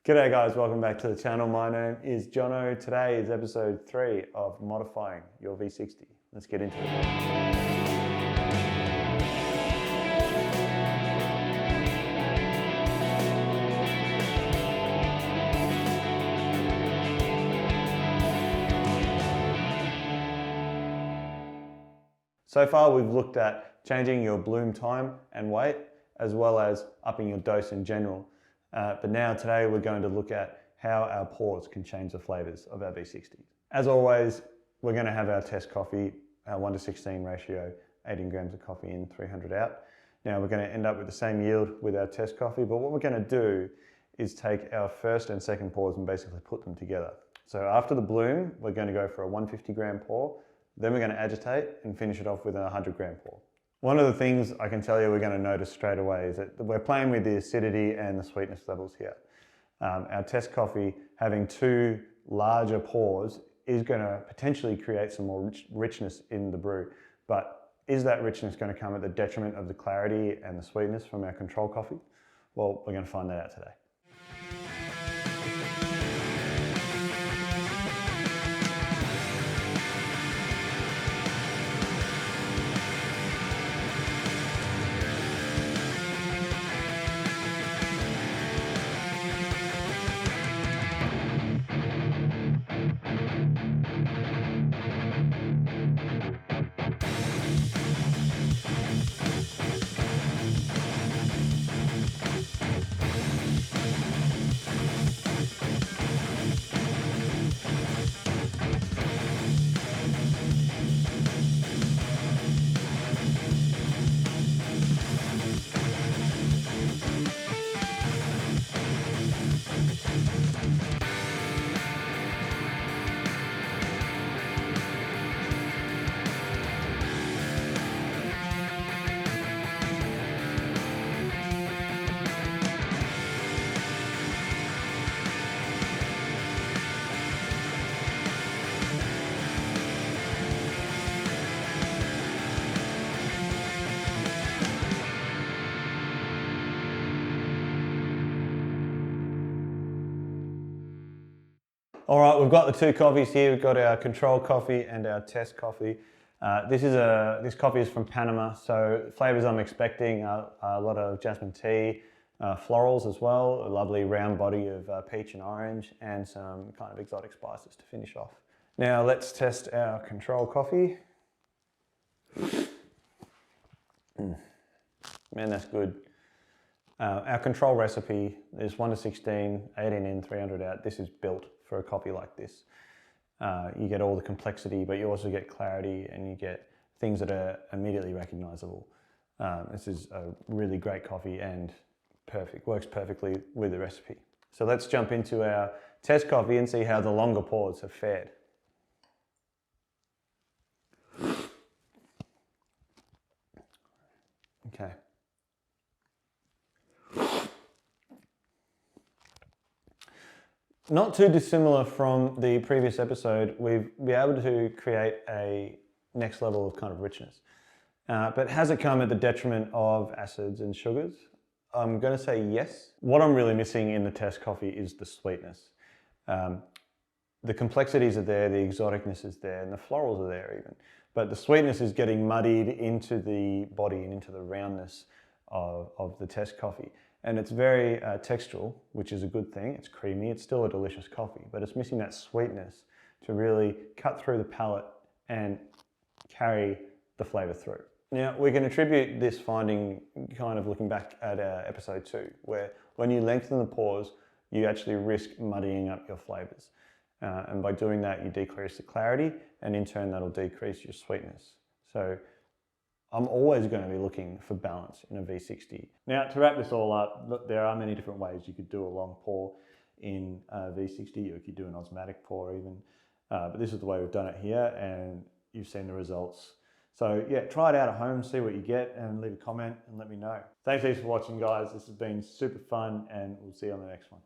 G'day guys, welcome back to the channel. My name is Jono. Today is episode 3 of modifying your V60. Let's get into it. So far we've looked at changing your bloom time and weight, as well as upping your dose in general. But now today we're going to look at how our pours can change the flavours of our V60. As always, we're going to have our test coffee, our 1:16 ratio, 18 grams of coffee in, 300 out. Now we're going to end up with the same yield with our test coffee, but what we're going to do is take our first and second pours and basically put them together. So after the bloom, we're going to go for a 150 gram pour, then we're going to agitate and finish it off with a 100 gram pour. One of the things I can tell you we're going to notice straight away is that we're playing with the acidity and the sweetness levels here. Our test coffee having two larger pours is going to potentially create some more richness in the brew, but is that richness going to come at the detriment of the clarity and the sweetness from our control coffee? Well, we're going to find that out today. All right, we've got the two coffees here. We've got our control coffee and our test coffee. This coffee is from Panama, so flavors I'm expecting are a lot of jasmine tea, florals as well, a lovely round body of peach and orange, and some kind of exotic spices to finish off. Now let's test our control coffee. Man, that's good. Our control recipe is 1:16, 18 in, 300 out. This is built for a coffee like this. You get all the complexity, but you also get clarity and you get things that are immediately recognizable. This is a really great coffee and works perfectly with the recipe. So let's jump into our test coffee and see how the longer pours have fared. Okay. Not too dissimilar from the previous episode, we've been able to create a next level of kind of richness. But has it come at the detriment of acids and sugars? I'm going to say yes. What I'm really missing in the test coffee is the sweetness. The complexities are there, the exoticness is there, and the florals are there even. But the sweetness is getting muddied into the body and into the roundness of the test coffee. And it's very textural, which is a good thing. It's creamy, it's still a delicious coffee, but it's missing that sweetness to really cut through the palate and carry the flavor through. Now, we can attribute this finding kind of looking back at episode 2, where when you lengthen the pours, you actually risk muddying up your flavors. And by doing that, you decrease the clarity, and in turn, that'll decrease your sweetness. So I'm always going to be looking for balance in a V60. Now, to wrap this all up, look, there are many different ways you could do a long pour in a V60. You could do an osmotic pour even, but this is the way we've done it here, and you've seen the results. So yeah, try it out at home, see what you get, and leave a comment and let me know. Thanks heaps for watching, guys. This has been super fun, and we'll see you on the next one.